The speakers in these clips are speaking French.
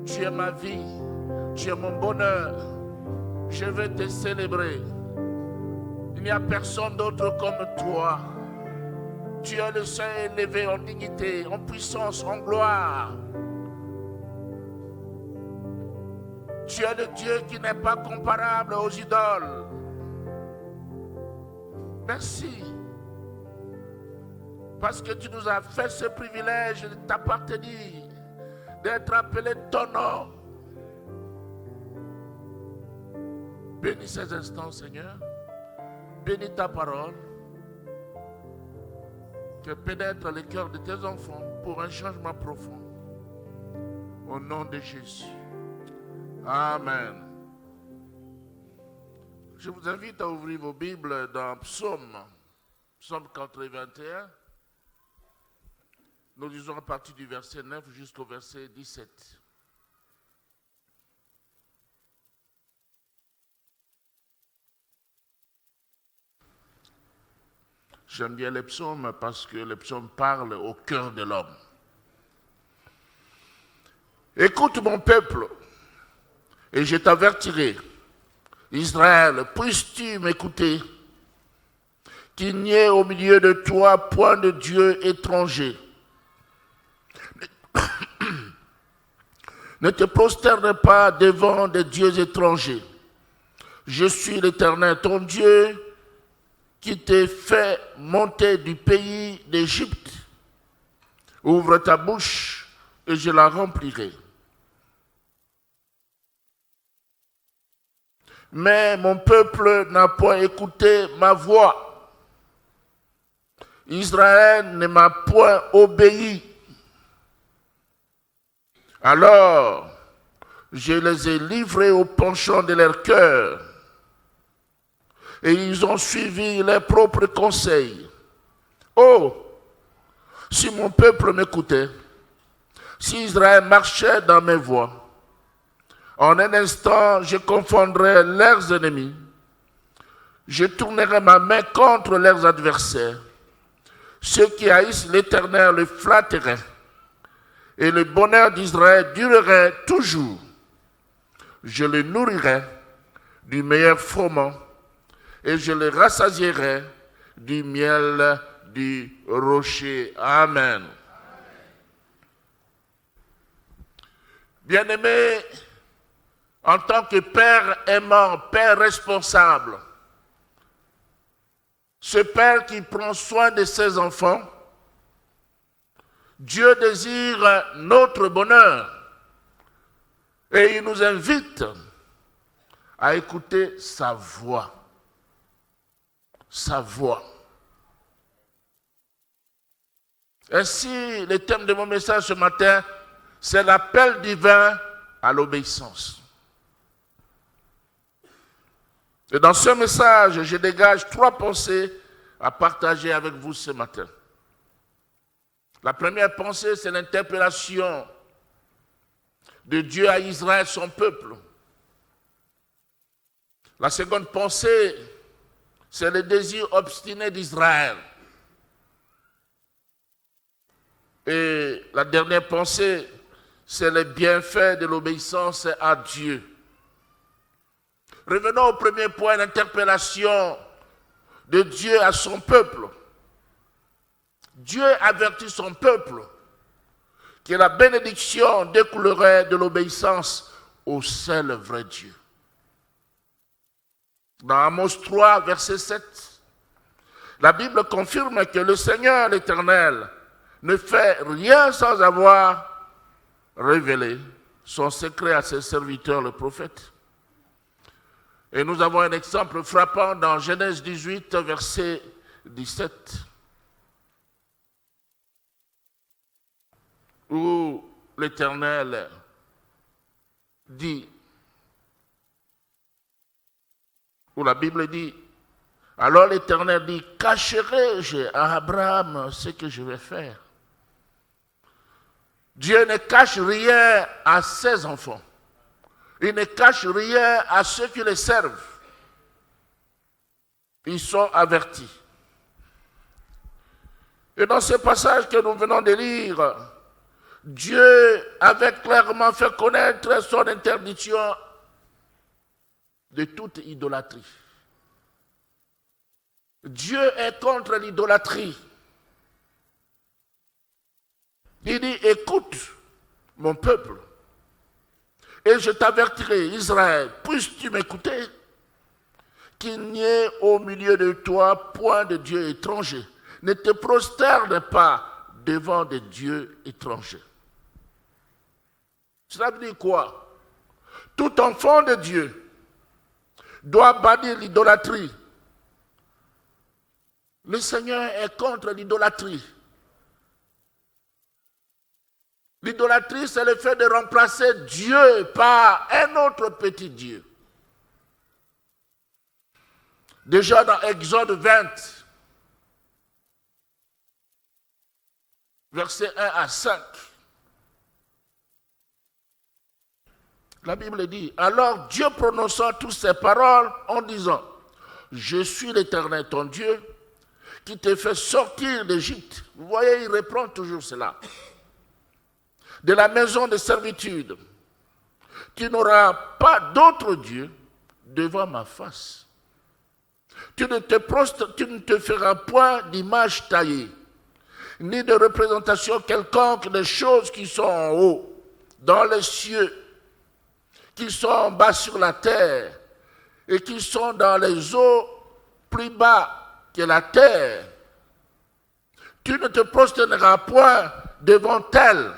Tu es ma vie, tu es mon bonheur. Je veux te célébrer. Il n'y a personne d'autre comme toi. Tu es le seul élevé en dignité, en puissance, en gloire. Tu es le Dieu qui n'est pas comparable aux idoles. Merci. Parce que tu nous as fait ce privilège de t'appartenir, d'être appelé ton nom. Bénis ces instants, Seigneur. Bénis ta parole. Que pénètre le cœur de tes enfants pour un changement profond. Au nom de Jésus. Amen. Je vous invite à ouvrir vos Bibles dans Psaume 81. Nous lisons à partir du verset 9 jusqu'au verset 17. J'aime bien les psaumes parce que les psaumes parlent au cœur de l'homme. Écoute mon peuple, et je t'avertirai. Israël, puisses-tu m'écouter? Qu'il n'y ait au milieu de toi point de Dieu étranger. Ne te prosterne pas devant des dieux étrangers. Je suis l'Éternel, ton Dieu, qui t'ai fait monter du pays d'Égypte. Ouvre ta bouche et je la remplirai. Mais mon peuple n'a point écouté ma voix. Israël ne m'a point obéi. Alors, je les ai livrés au penchant de leur cœur. Et ils ont suivi leurs propres conseils. Oh, si mon peuple m'écoutait, si Israël marchait dans mes voies, en un instant, je confondrais leurs ennemis. Je tournerai ma main contre leurs adversaires. Ceux qui haïssent l'Éternel le flatteraient. Et le bonheur d'Israël durerait toujours. Je le nourrirai du meilleur froment et je le rassasierai du miel du rocher. Amen. Bien-aimés, en tant que père aimant, père responsable, ce père qui prend soin de ses enfants, Dieu désire notre bonheur et il nous invite à écouter sa voix. Sa voix. Ainsi, le thème de mon message ce matin, c'est l'appel divin à l'obéissance. Et dans ce message, je dégage 3 pensées à partager avec vous ce matin. La première pensée, c'est l'interpellation de Dieu à Israël, son peuple. La seconde pensée, c'est le désir obstiné d'Israël. Et la dernière pensée, c'est le bienfait de l'obéissance à Dieu. Revenons au premier point, l'interpellation de Dieu à son peuple. Dieu avertit son peuple que la bénédiction découlerait de l'obéissance au seul vrai Dieu. Dans Amos 3, verset 7, la Bible confirme que le Seigneur l'Éternel ne fait rien sans avoir révélé son secret à ses serviteurs, le prophète. Et nous avons un exemple frappant dans Genèse 18, verset 17, où l'Éternel dit, où la Bible dit, alors l'Éternel dit, cacherai-je à Abraham ce que je vais faire? Dieu ne cache rien à ses enfants. Il ne cache rien à ceux qui le servent. Ils sont avertis. Et dans ce passage que nous venons de lire, Dieu avait clairement fait connaître son interdiction de toute idolâtrie. Dieu est contre l'idolâtrie. Il dit, écoute, mon peuple, et je t'avertirai, Israël, puisses-tu m'écouter, qu'il n'y ait au milieu de toi point de Dieu étranger. Ne te prosterne pas devant des dieux étrangers. Cela veut dire quoi? Tout enfant de Dieu doit bannir l'idolâtrie. Le Seigneur est contre l'idolâtrie. L'idolâtrie, c'est le fait de remplacer Dieu par un autre petit Dieu. Déjà dans Exode 20, versets 1 à 5, la Bible dit, alors Dieu prononça toutes ces paroles en disant, je suis l'Éternel ton Dieu, qui te fait sortir d'Égypte. Vous voyez, il reprend toujours cela. De la maison de servitude. Tu n'auras pas d'autre Dieu devant ma face. Tu ne te feras point d'image taillée, ni de représentation quelconque des choses qui sont en haut, dans les cieux, qui sont en bas sur la terre, et qui sont dans les eaux plus bas que la terre. Tu ne te prosterneras point devant elles,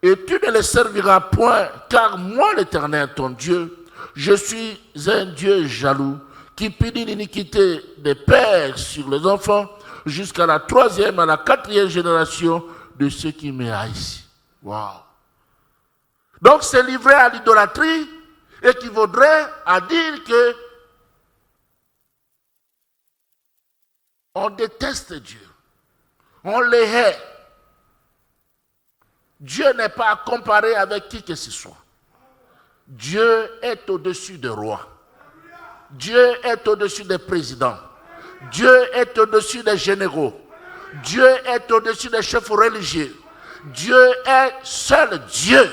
et tu ne les serviras point, car moi, l'Éternel, ton Dieu, je suis un Dieu jaloux, qui punit l'iniquité des pères sur les enfants, jusqu'à la 3e, à la 4e génération de ceux qui me haïssent. Wow. Donc, se livrer à l'idolâtrie équivaudrait à dire que on déteste Dieu, on le hait. Dieu n'est pas à comparer avec qui que ce soit. Dieu est au-dessus des rois. Dieu est au-dessus des présidents. Dieu est au-dessus des généraux. Dieu est au-dessus des chefs religieux. Dieu est seul Dieu.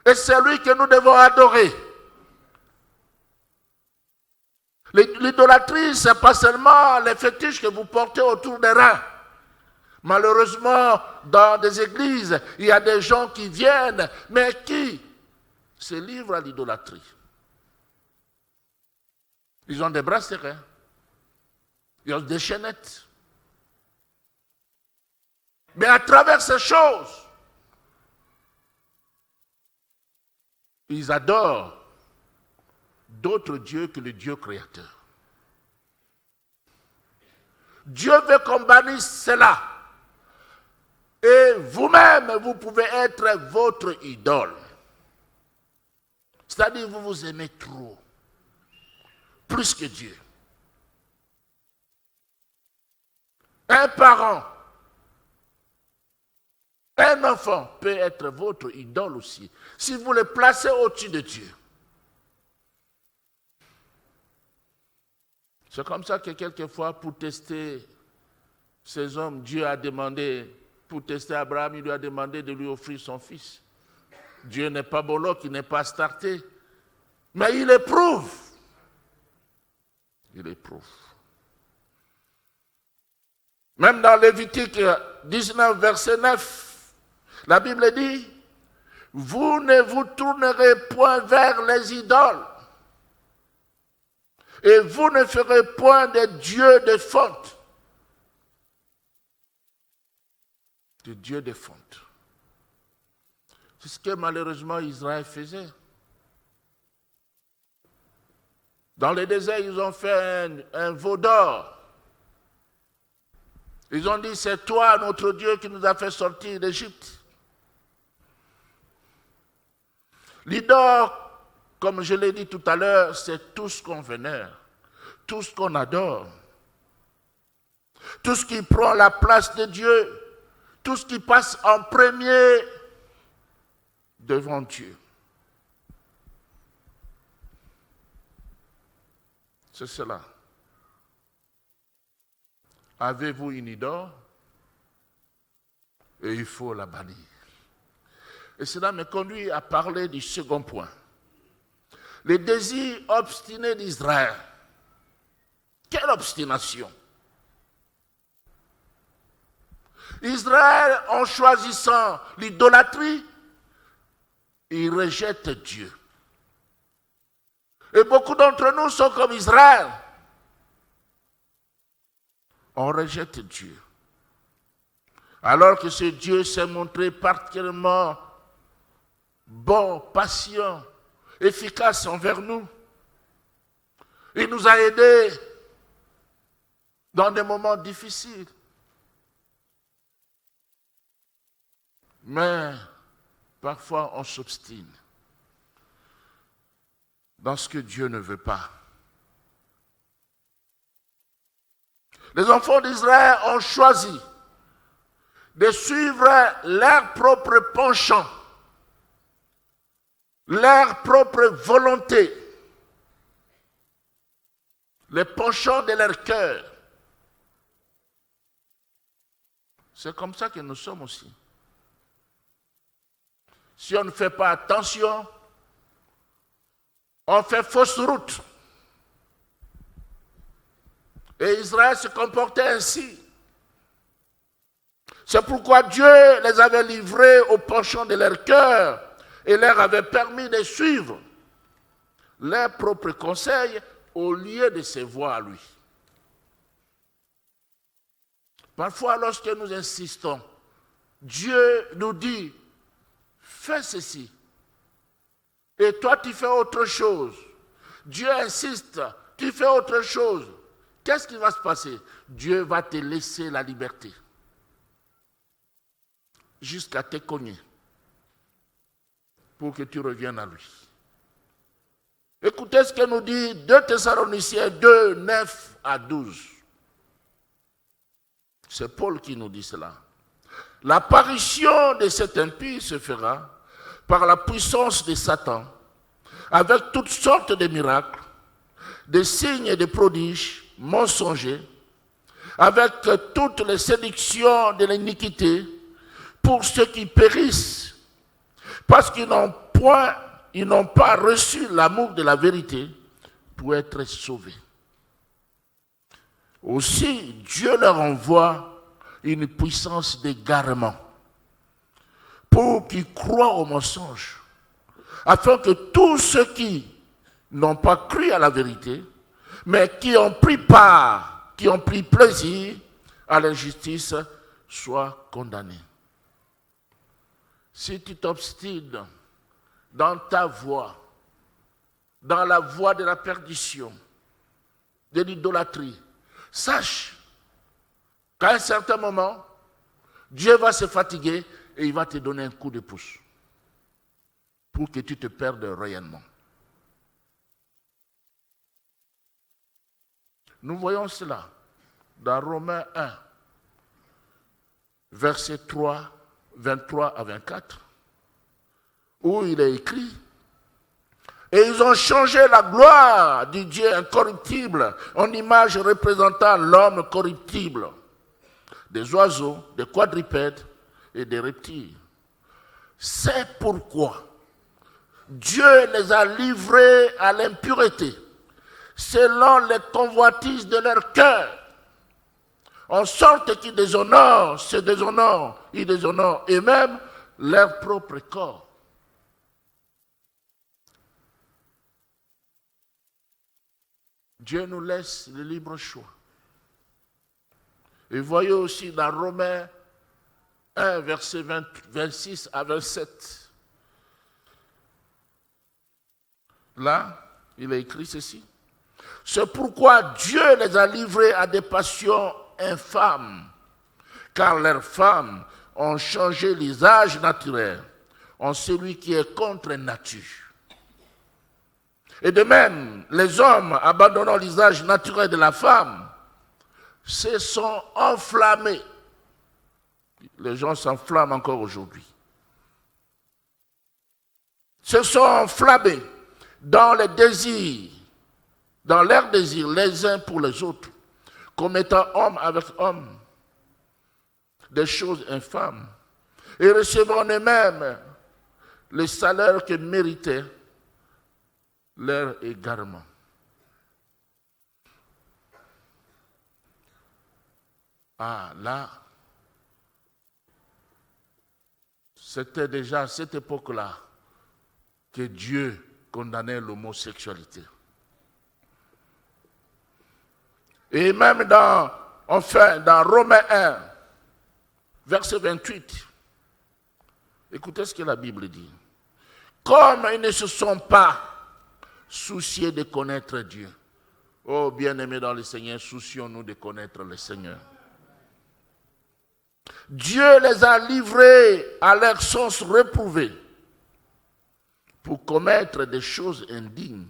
Et c'est lui que nous devons adorer. L'idolâtrie, ce n'est pas seulement les fétiches que vous portez autour des reins. Malheureusement, dans des églises, il y a des gens qui viennent, mais qui se livrent à l'idolâtrie. Ils ont des bracelets, ils ont des chaînettes. Mais à travers ces choses, ils adorent d'autres dieux que le Dieu créateur. Dieu veut qu'on bannisse cela. Et vous-même, vous pouvez être votre idole. C'est-à-dire, vous vous aimez trop. Plus que Dieu. Un parent, un enfant peut être votre idole aussi. Si vous le placez au-dessus de Dieu. C'est comme ça que quelquefois, pour tester ces hommes, Dieu a demandé, pour tester Abraham, il lui a demandé de lui offrir son fils. Dieu n'est pas Moloch, il n'est pas Astarté. Mais il éprouve. Il éprouve. Même dans Lévitique 19, verset 9, la Bible dit, vous ne vous tournerez point vers les idoles. Et vous ne ferez point des dieux de fonte. Des dieux de fonte. C'est ce que malheureusement Israël faisait. Dans le désert, ils ont fait un veau d'or. Ils ont dit, c'est toi, notre Dieu, qui nous a fait sortir d'Égypte. L'idole, comme je l'ai dit tout à l'heure, c'est tout ce qu'on vénère, tout ce qu'on adore, tout ce qui prend la place de Dieu, tout ce qui passe en premier devant Dieu. C'est cela. Avez-vous une idole? Et il faut la bannir. Et cela me conduit à parler du second point. Les désirs obstinés d'Israël. Quelle obstination! Israël, en choisissant l'idolâtrie, il rejette Dieu. Et beaucoup d'entre nous sont comme Israël. On rejette Dieu. Alors que ce Dieu s'est montré particulièrement bon, patient, efficace envers nous. Il nous a aidés dans des moments difficiles. Mais parfois on s'obstine dans ce que Dieu ne veut pas. Les enfants d'Israël ont choisi de suivre leur propre penchant, leur propre volonté, les penchants de leur cœur. C'est comme ça que nous sommes aussi. Si on ne fait pas attention, on fait fausse route. Et Israël se comportait ainsi. C'est pourquoi Dieu les avait livrés au penchant de leur cœur et leur avait permis de suivre leurs propres conseils au lieu de se voir à lui. Parfois, lorsque nous insistons, Dieu nous dit, fais ceci. Et toi, tu fais autre chose. Dieu insiste, tu fais autre chose. Qu'est-ce qui va se passer? Dieu va te laisser la liberté. Jusqu'à te cogner. Pour que tu reviennes à lui. Écoutez ce que nous dit 2 Thessaloniciens 2, 9 à 12. C'est Paul qui nous dit cela. L'apparition de cet impie se fera par la puissance de Satan, avec toutes sortes de miracles, de signes et de prodiges mensongers, avec toutes les séductions de l'iniquité, pour ceux qui périssent, parce qu'ils n'ont pas reçu l'amour de la vérité pour être sauvés. Aussi, Dieu leur envoie une puissance d'égarement pour qu'ils croient au mensonge, afin que tous ceux qui n'ont pas cru à la vérité, mais qui ont pris part, qui ont pris plaisir à l'injustice, soient condamnés. Si tu t'obstines dans ta voie, dans la voie de la perdition, de l'idolâtrie, sache qu'à un certain moment, Dieu va se fatiguer et il va te donner un coup de pouce pour que tu te perdes réellement. Nous voyons cela dans Romains 1, versets 23 à 24, où il est écrit « Et ils ont changé la gloire du Dieu incorruptible en image représentant l'homme corruptible, des oiseaux, des quadrupèdes et des reptiles. C'est pourquoi Dieu les a livrés à l'impureté, selon les convoitises de leur cœur, en sorte qu'ils déshonorent, se déshonorent, ils déshonorent eux-mêmes leur propre corps. Dieu nous laisse le libre choix. Et voyez aussi dans Romains 1, versets 26 à 27. Là, il est écrit ceci. C'est pourquoi Dieu les a livrés à des passions infâmes, car leurs femmes ont changé l'usage naturel en celui qui est contre nature. Et de même, les hommes, abandonnant l'usage naturel de la femme, se sont enflammés. Les gens s'enflamment encore aujourd'hui. Se sont enflammés dans les désirs, dans leurs désirs, les uns pour les autres, commettant homme avec homme des choses infâmes et recevront eux-mêmes le salaire que méritait leur égarement. Ah, là, c'était déjà à cette époque-là que Dieu condamnait l'homosexualité. Et même dans Romains 1, verset 28, écoutez ce que la Bible dit. Comme ils ne se sont pas souciés de connaître Dieu. Oh, bien-aimés dans le Seigneur, soucions-nous de connaître le Seigneur. Dieu les a livrés à leur sens réprouvé pour commettre des choses indignes,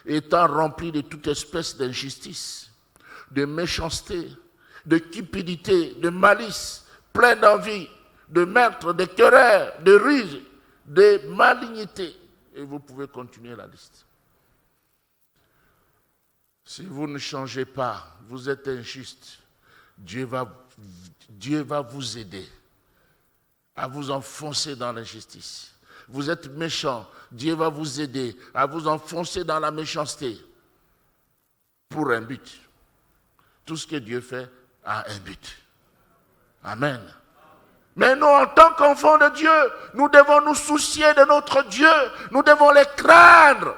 étant remplis de toute espèce d'injustice, de méchanceté, de cupidité, de malice, plein d'envie, de meurtre, de querelles, de ruse, de malignité. Et vous pouvez continuer la liste. Si vous ne changez pas, vous êtes injuste, Dieu va vous aider à vous enfoncer dans l'injustice. Vous êtes méchant, Dieu va vous aider à vous enfoncer dans la méchanceté pour un but. Tout ce que Dieu fait a un but. Amen. Mais nous, en tant qu'enfants de Dieu, nous devons nous soucier de notre Dieu. Nous devons les craindre.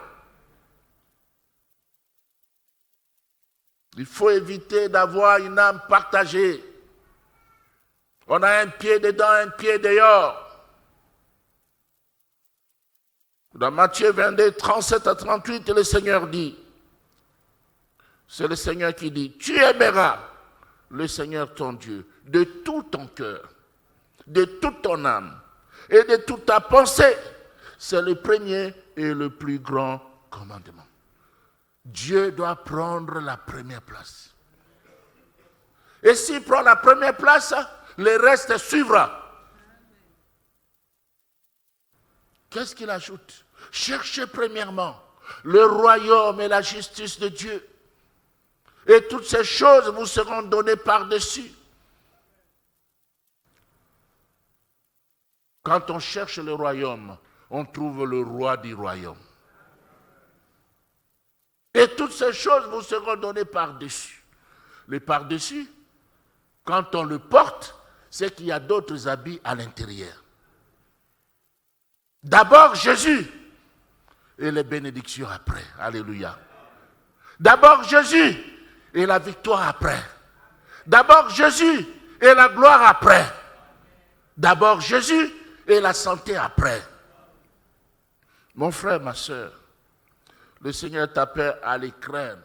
Il faut éviter d'avoir une âme partagée. On a un pied dedans, un pied dehors. Dans Matthieu 22, 37 à 38, le Seigneur dit, c'est le Seigneur qui dit, tu aimeras le Seigneur ton Dieu de tout ton cœur, de toute ton âme et de toute ta pensée. C'est le premier et le plus grand commandement. Dieu doit prendre la première place. Et s'il prend la première place, le reste suivra. Qu'est-ce qu'il ajoute? Cherchez premièrement le royaume et la justice de Dieu. Et toutes ces choses vous seront données par-dessus. Quand on cherche le royaume, on trouve le roi du royaume. Et toutes ces choses vous seront données par-dessus. Le par-dessus, quand on le porte, c'est qu'il y a d'autres habits à l'intérieur. D'abord Jésus et les bénédictions après. Alléluia. D'abord Jésus et la victoire après. D'abord Jésus et la gloire après. D'abord Jésus et la santé après. Mon frère, ma soeur, le Seigneur t'appelle à les craindre.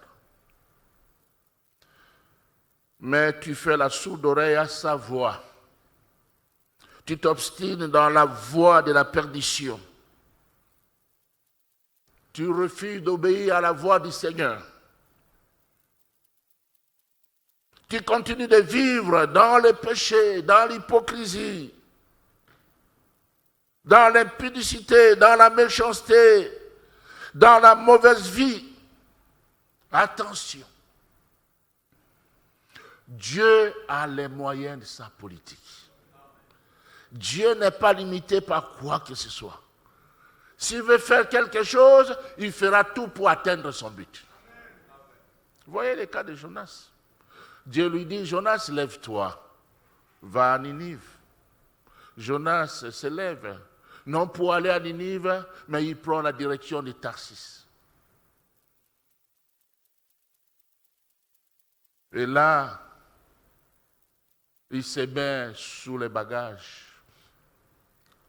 Mais tu fais la sourde oreille à sa voix. Tu t'obstines dans la voie de la perdition. Tu refuses d'obéir à la voix du Seigneur. Tu continues de vivre dans le péché, dans l'hypocrisie, dans l'impudicité, dans la méchanceté, dans la mauvaise vie. Attention. Dieu a les moyens de sa politique. Dieu n'est pas limité par quoi que ce soit. S'il veut faire quelque chose, il fera tout pour atteindre son but. Vous voyez le cas de Jonas. Dieu lui dit, Jonas, lève-toi, va à Ninive. Jonas se lève, non pour aller à Ninive, mais il prend la direction de Tarsis. Et là, il se met sous les bagages,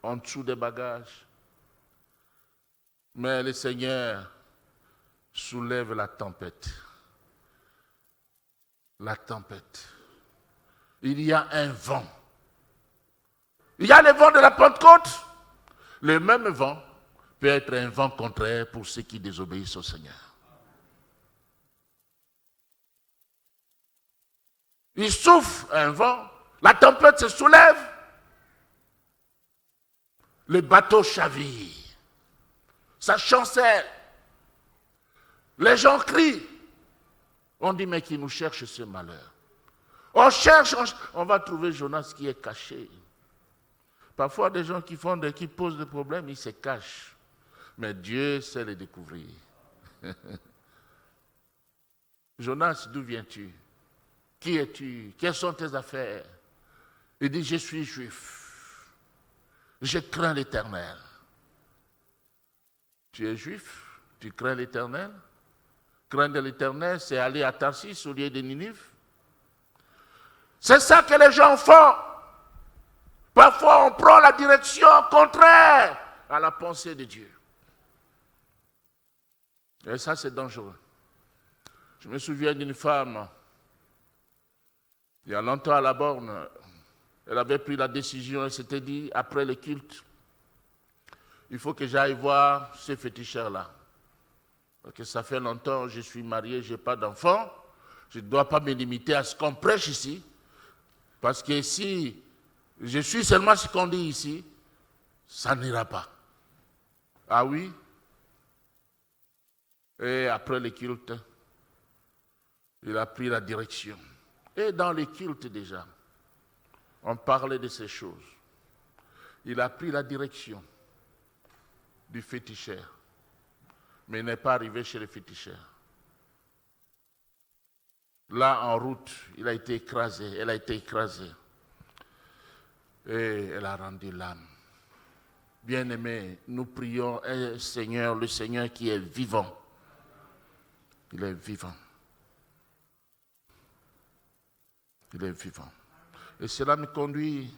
en dessous des bagages. Mais le Seigneur soulève la tempête. La tempête. Il y a un vent. Il y a le vent de la Pentecôte. Le même vent peut être un vent contraire pour ceux qui désobéissent au Seigneur. Il souffle un vent, la tempête se soulève, le bateau chavire, ça chancelle, les gens crient. On dit, mais qui nous cherche ce malheur? On cherche, on va trouver Jonas qui est caché. Parfois, des gens qui posent des problèmes, ils se cachent. Mais Dieu sait les découvrir. Jonas, d'où viens-tu? Qui es-tu? Quelles sont tes affaires? Il dit, je suis juif. Je crains l'Éternel. Tu es juif? Tu crains l'Éternel? Craindre l'Éternel, c'est aller à Tarsis au lieu de Ninive. C'est ça que les gens font. Parfois, on prend la direction contraire à la pensée de Dieu. Et ça, c'est dangereux. Je me souviens d'une femme, il y a longtemps à la borne, elle avait pris la décision, elle s'était dit, après le culte, il faut que j'aille voir ce féticheur-là. Parce que ça fait longtemps, je suis marié, je n'ai pas d'enfant, je ne dois pas me limiter à ce qu'on prêche ici, parce que si je suis seulement ce qu'on dit ici, ça n'ira pas. Ah oui? Et après le culte, il a pris la direction. Et dans les cultes déjà, on parlait de ces choses. Il a pris la direction du féticheur, mais il n'est pas arrivé chez le féticheur. Là, en route, il a été écrasé, elle a été écrasée. Et elle a rendu l'âme. Bien-aimés, nous prions Seigneur, le Seigneur qui est vivant. Il est vivant. Il est vivant. Et cela me conduit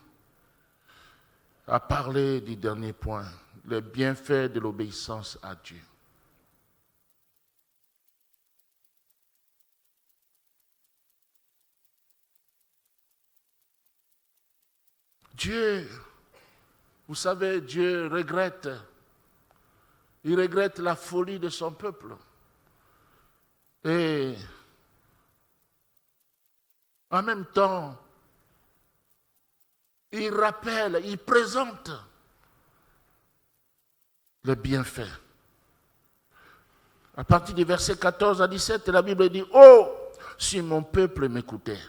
à parler du dernier point, le bienfait de l'obéissance à Dieu. Dieu, vous savez, Dieu regrette. Il regrette la folie de son peuple. Et en même temps, il rappelle, il présente le bienfait. À partir du verset 14 à 17, la Bible dit, « Oh, si mon peuple m'écoutait,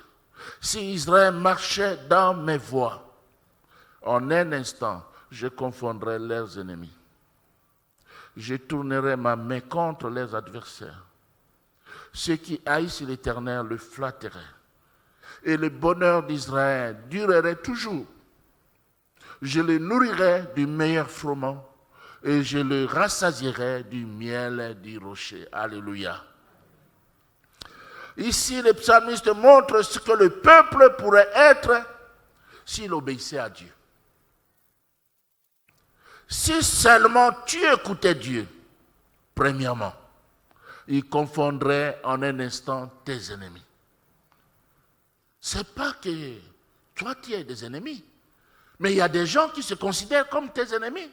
si Israël marchait dans mes voies, en un instant, je confondrai leurs ennemis. Je tournerai ma main contre leurs adversaires. Ceux qui haïssent l'Éternel le flatteraient. Et le bonheur d'Israël durerait toujours. Je le nourrirai du meilleur froment et je le rassasierai du miel du rocher. » Alléluia. Ici, le psalmiste montre ce que le peuple pourrait être s'il obéissait à Dieu. Si seulement tu écoutais Dieu, premièrement, il confondrait en un instant tes ennemis. Ce n'est pas que toi tu as des ennemis, mais il y a des gens qui se considèrent comme tes ennemis.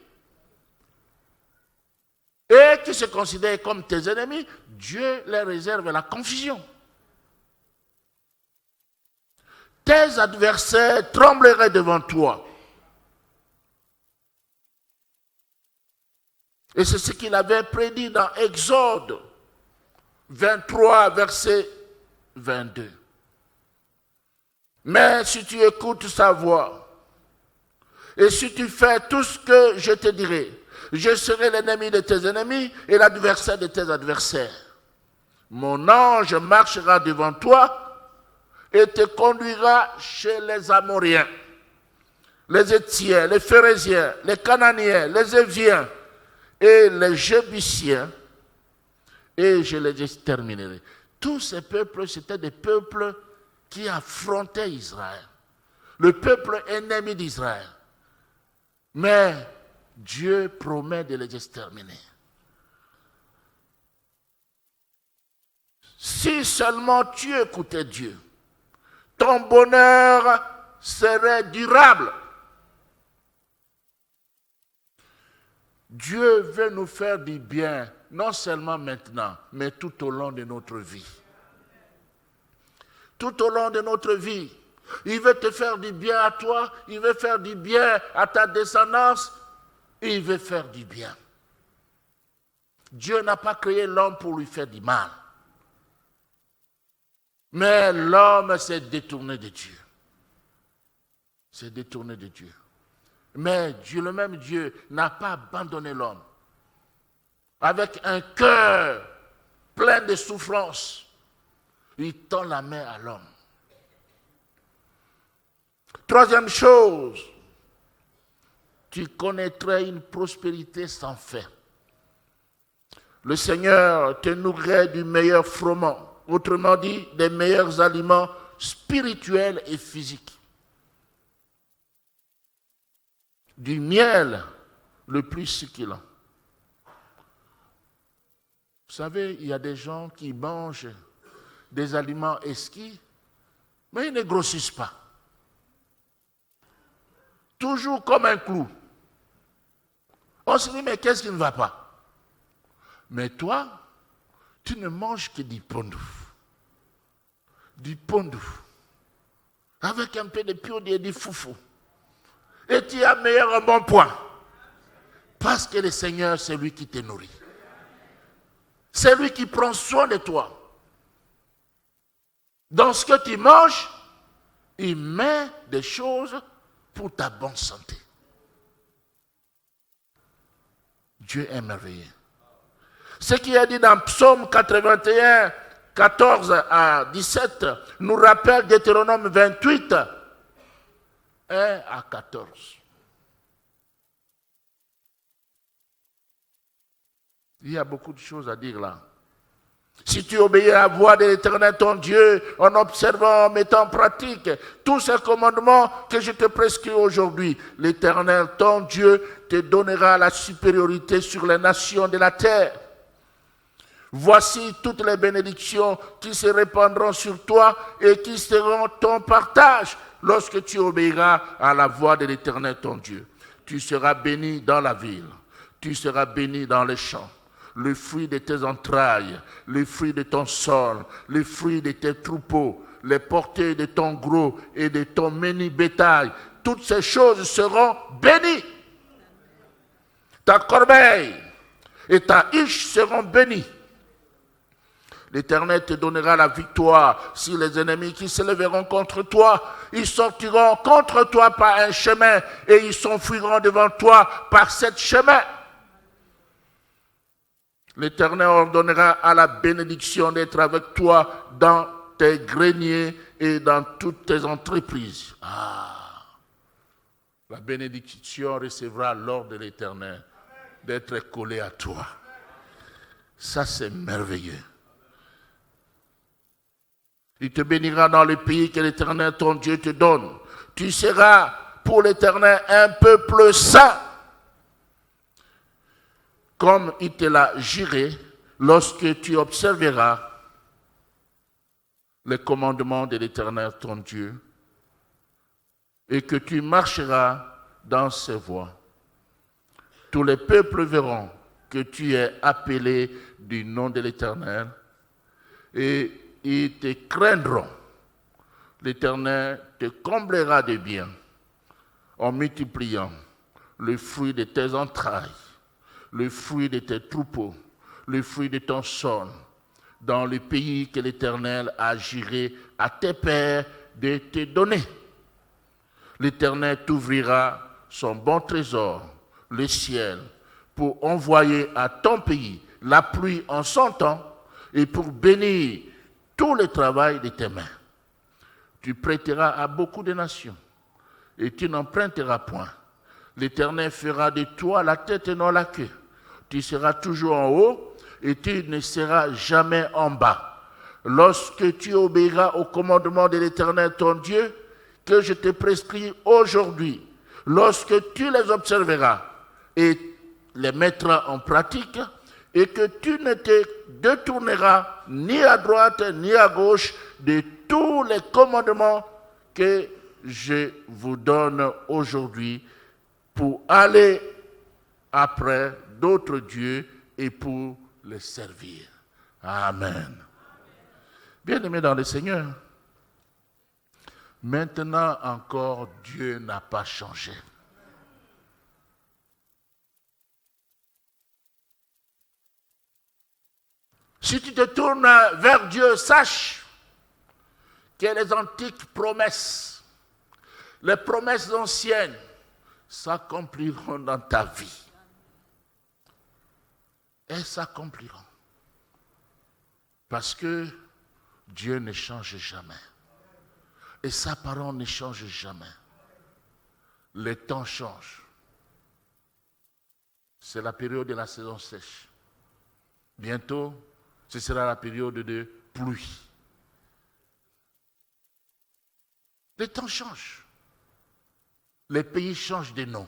Et qui se considèrent comme tes ennemis, Dieu leur réserve la confusion. Tes adversaires trembleraient devant toi. Et c'est ce qu'il avait prédit dans Exode 23, verset 22. Mais si tu écoutes sa voix, et si tu fais tout ce que je te dirai, je serai l'ennemi de tes ennemis et l'adversaire de tes adversaires. Mon ange marchera devant toi et te conduira chez les Amoriens, les Héthiens, les Phérésiens, les Cananéens, les Éviens et les Jébusiens, et je les exterminerai. Tous ces peuples, c'était des peuples qui affrontaient Israël, le peuple ennemi d'Israël. Mais Dieu promet de les exterminer. Si seulement tu écoutais Dieu, ton bonheur serait durable. Dieu veut nous faire du bien, non seulement maintenant, mais tout au long de notre vie. Tout au long de notre vie. Il veut te faire du bien à toi, il veut faire du bien à ta descendance, et il veut faire du bien. Dieu n'a pas créé l'homme pour lui faire du mal. Mais l'homme s'est détourné de Dieu. S'est détourné de Dieu. Mais Dieu, le même Dieu, n'a pas abandonné l'homme. Avec un cœur plein de souffrance, il tend la main à l'homme. Troisième chose, tu connaîtrais une prospérité sans fin. Le Seigneur te nourrit du meilleur froment, autrement dit, des meilleurs aliments spirituels et physiques. Du miel le plus succulent. Vous savez, il y a des gens qui mangent des aliments exquis, mais ils ne grossissent pas. Toujours comme un clou. On se dit, mais qu'est-ce qui ne va pas? Mais toi, tu ne manges que du pondu. Du pondu. Avec un peu de piode et du foufou. Et tu as meilleur un bon point. Parce que le Seigneur, c'est lui qui te nourrit. C'est lui qui prend soin de toi. Dans ce que tu manges, il met des choses pour ta bonne santé. Dieu est merveilleux. Ce qui est dit dans Psaume 81, 14 à 17, nous rappelle Deutéronome 28, 1 à 14. Il y a beaucoup de choses à dire là. Si tu obéis à la voix de l'Éternel ton Dieu, en observant, en mettant en pratique tous ces commandements que je te prescris aujourd'hui, l'Éternel ton Dieu te donnera la supériorité sur les nations de la terre. Voici toutes les bénédictions qui se répandront sur toi et qui seront ton partage lorsque tu obéiras à la voix de l'Éternel ton Dieu. Tu seras béni dans la ville, tu seras béni dans les champs. Le fruit de tes entrailles, le fruit de ton sol, le fruit de tes troupeaux, les portées de ton gros et de ton menu bétail, toutes ces choses seront bénies. Ta corbeille et ta huche seront bénies. L'Éternel te donnera la victoire si les ennemis qui s'élèveront contre toi, ils sortiront contre toi par un chemin et ils s'enfuiront devant toi par sept chemins. L'Éternel ordonnera à la bénédiction d'être avec toi dans tes greniers et dans toutes tes entreprises. La bénédiction recevra l'ordre de l'Éternel d'être collée à toi. Ça, c'est merveilleux. Il te bénira dans le pays que l'Éternel, ton Dieu, te donne. Tu seras pour l'Éternel un peuple saint, comme il te l'a juré lorsque tu observeras les commandements de l'Éternel, ton Dieu, et que tu marcheras dans ses voies. Tous les peuples verront que tu es appelé du nom de l'Éternel, et ils te craindront. L'Éternel te comblera de bien en multipliant le fruit de tes entrailles, le fruit de tes troupeaux, le fruit de ton sol, dans le pays que l'Éternel a juré à tes pères de te donner. L'Éternel t'ouvrira son bon trésor, le ciel, pour envoyer à ton pays la pluie en son temps et pour bénir tout le travail de tes mains. Tu prêteras à beaucoup de nations et tu n'emprunteras point. L'Éternel fera de toi la tête et non la queue. Tu seras toujours en haut et tu ne seras jamais en bas. Lorsque tu obéiras au commandement de l'Éternel ton Dieu, que je te prescris aujourd'hui, lorsque tu les observeras et les mettras en pratique, et que tu ne te détourneras ni à droite ni à gauche de tous les commandements que je vous donne aujourd'hui pour aller après d'autres dieux et pour les servir. Amen. Bien-aimés dans le Seigneur, maintenant encore, Dieu n'a pas changé. Si tu te tournes vers Dieu, sache que les antiques promesses, les promesses anciennes, s'accompliront dans ta vie. Elles s'accompliront. Parce que Dieu ne change jamais. Et sa parole ne change jamais. Les temps changent. C'est la période de la saison sèche. Bientôt, ce sera la période de pluie. Les temps changent. Les pays changent de nom.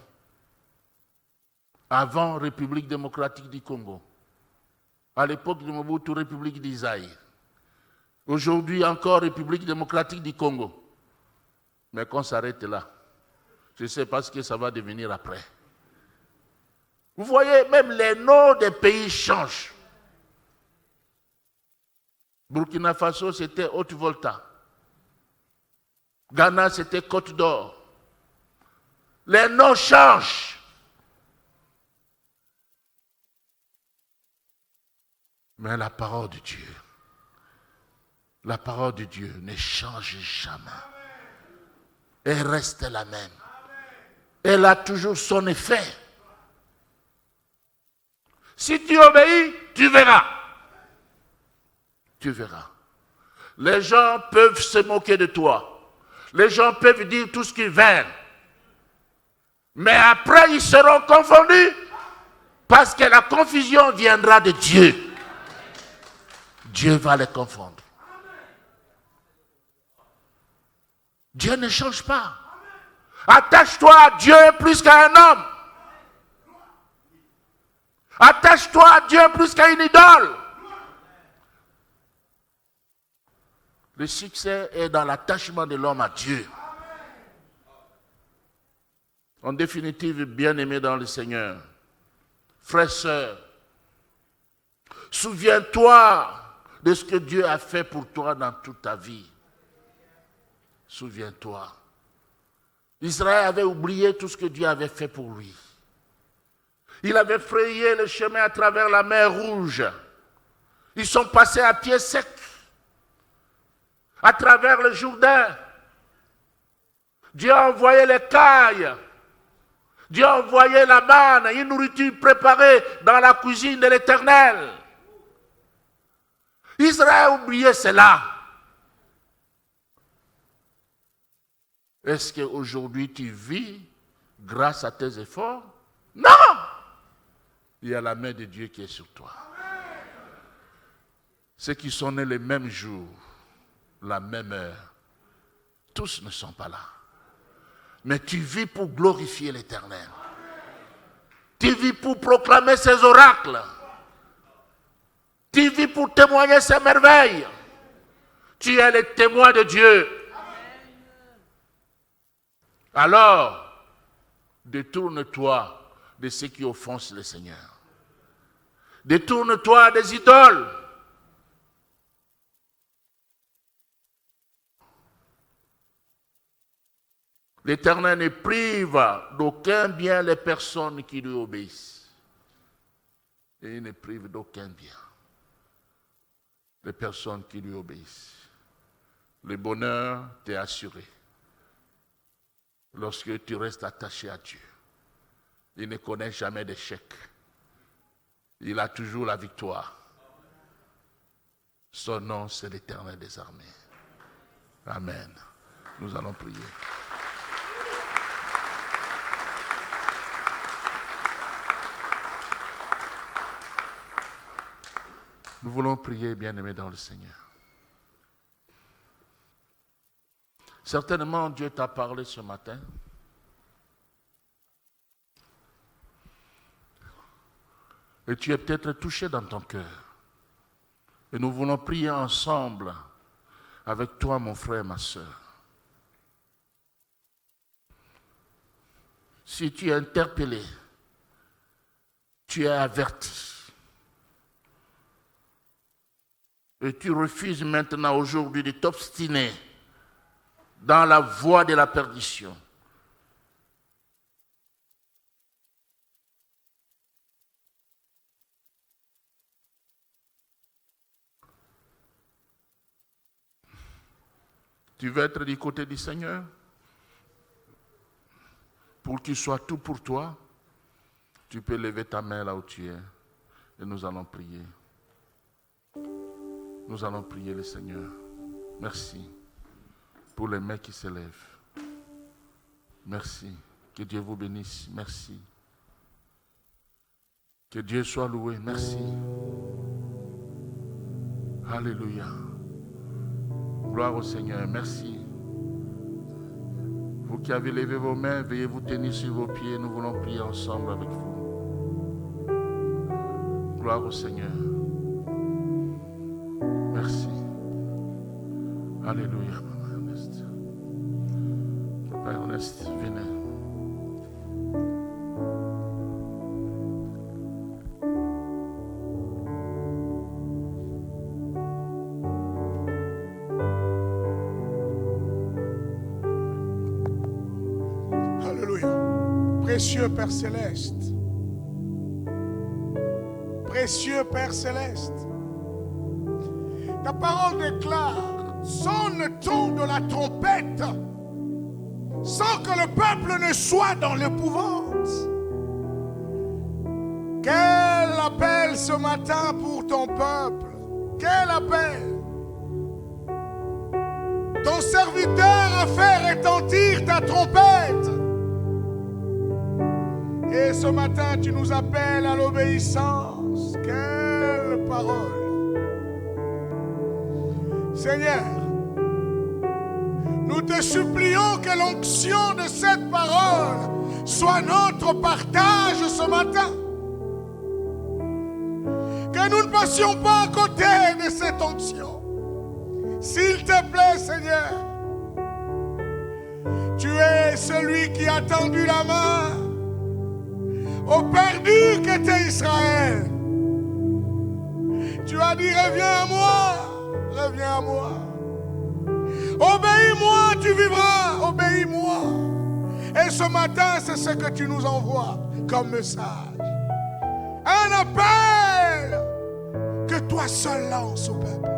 Avant, République démocratique du Congo. À l'époque de Mobutu, République d'Isaïe. Aujourd'hui, encore République démocratique du Congo. Mais qu'on s'arrête là. Je ne sais pas ce que ça va devenir après. Vous voyez, même les noms des pays changent. Burkina Faso, c'était Haute-Volta. Ghana, c'était Côte d'Or. Les noms changent. Mais la parole de Dieu ne change jamais. Elle reste la même. Elle a toujours son effet. Si tu obéis, tu verras. Tu verras. Les gens peuvent se moquer de toi. Les gens peuvent dire tout ce qu'ils veulent. Mais après, ils seront confondus parce que la confusion viendra de Dieu. Dieu va les confondre. Dieu ne change pas. Attache-toi à Dieu plus qu'à un homme. Attache-toi à Dieu plus qu'à une idole. Le succès est dans l'attachement de l'homme à Dieu. En définitive, bien-aimés dans le Seigneur, frères, sœurs, souviens-toi de ce que Dieu a fait pour toi dans toute ta vie. Souviens-toi. Israël avait oublié tout ce que Dieu avait fait pour lui. Il avait frayé le chemin à travers la mer Rouge. Ils sont passés à pied sec à travers le Jourdain. Dieu a envoyé les cailles. Dieu a envoyé la manne, une nourriture préparée dans la cuisine de l'Éternel. Israël a oublié cela. Est-ce qu'aujourd'hui tu vis grâce à tes efforts? Non! Il y a la main de Dieu qui est sur toi. Ceux qui sont nés le même jour, la même heure, tous ne sont pas là. Mais tu vis pour glorifier l'Éternel. Tu vis pour proclamer ses oracles. Tu vis pour témoigner ses merveilles. Tu es le témoin de Dieu. Alors, détourne-toi de ceux qui offensent le Seigneur. Détourne-toi des idoles. L'Éternel ne prive d'aucun bien les personnes qui lui obéissent. Et il ne prive d'aucun bien les personnes qui lui obéissent. Le bonheur t'est assuré lorsque tu restes attaché à Dieu. Il ne connaît jamais d'échec. Il a toujours la victoire. Son nom, c'est l'Éternel des armées. Amen. Nous allons prier. Nous voulons prier, bien-aimés dans le Seigneur. Certainement, Dieu t'a parlé ce matin. Et tu es peut-être touché dans ton cœur. Et nous voulons prier ensemble avec toi, mon frère, ma soeur. Si tu es interpellé, tu es averti. Et tu refuses maintenant, aujourd'hui, de t'obstiner dans la voie de la perdition. Tu veux être du côté du Seigneur? pour qu'il soit tout pour toi, tu peux lever ta main là où tu es et nous allons prier. Nous allons prier le Seigneur. Merci pour les mains qui s'élèvent. Merci. Que Dieu vous bénisse. Merci. Que Dieu soit loué. Merci. Alléluia. Gloire au Seigneur. Merci. Vous qui avez levé vos mains, veuillez vous tenir sur vos pieds. Nous voulons prier ensemble avec vous. Gloire au Seigneur. Merci. Alléluia, Papa Ernest. Papa Ernest, venez. Précieux Père Céleste, précieux Père Céleste, ta parole déclare, sonne le ton de la trompette, sans que le peuple ne soit dans l'épouvante. Quel appel ce matin pour ton peuple, quel appel. Ton serviteur a fait retentir ta trompette. Et ce matin, tu nous appelles à l'obéissance. Quelle parole. Seigneur, nous te supplions que l'onction de cette parole soit notre partage ce matin. Que nous ne passions pas à côté de cette onction. S'il te plaît, Seigneur, tu es celui qui a tendu la main au perdu qu'était Israël. Tu as dit, reviens à moi, reviens à moi. Obéis-moi, tu vivras, obéis-moi. Et ce matin, c'est ce que tu nous envoies comme message. Un appel que toi seul lances au peuple.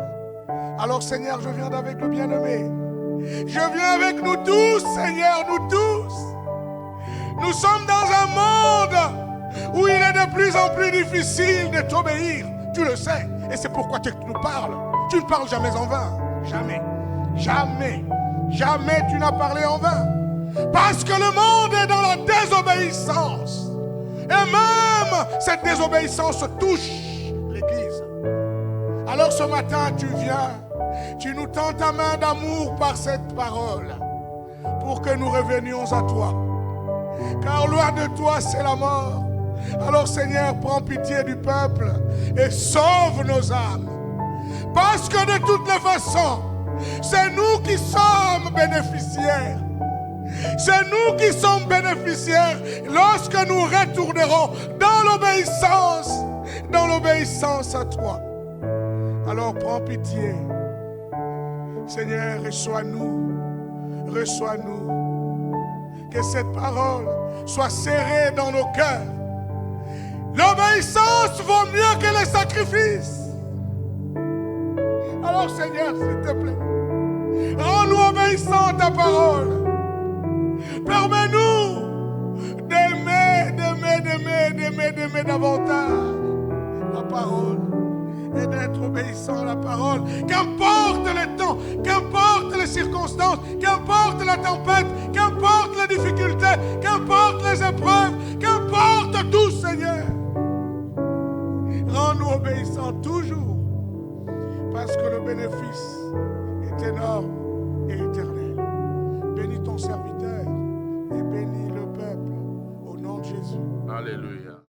Alors Seigneur, je viens avec le bien-aimé. Je viens avec nous tous, Seigneur, nous tous. Nous sommes dans un monde où il est de plus en plus difficile de t'obéir. Tu le sais. Et c'est pourquoi tu nous parles. Tu ne parles jamais en vain. Jamais. Jamais. Jamais tu n'as parlé en vain. Parce que le monde est dans la désobéissance. Et même cette désobéissance touche l'Église. Alors ce matin, tu viens. Tu nous tends ta main d'amour par cette parole. Pour que nous revenions à toi. Car loin de toi, c'est la mort. Alors Seigneur, prends pitié du peuple et sauve nos âmes. Parce que de toutes les façons, c'est nous qui sommes bénéficiaires. C'est nous qui sommes bénéficiaires lorsque nous retournerons dans l'obéissance à toi. Alors prends pitié. Seigneur, reçois-nous. Reçois-nous. Que cette parole soit serrée dans nos cœurs. L'obéissance vaut mieux que les sacrifices. Alors Seigneur, s'il te plaît, rends-nous obéissants à ta parole. Permets-nous d'aimer davantage la parole et d'être obéissants à la parole. Qu'importe le temps, qu'importe les circonstances, qu'importe la tempête, qu'importe les difficultés, qu'importe les épreuves, qu'importe tout, Seigneur. Rends-nous obéissants toujours, parce que le bénéfice est énorme et éternel. Bénis ton serviteur et bénis le peuple au nom de Jésus. Alléluia.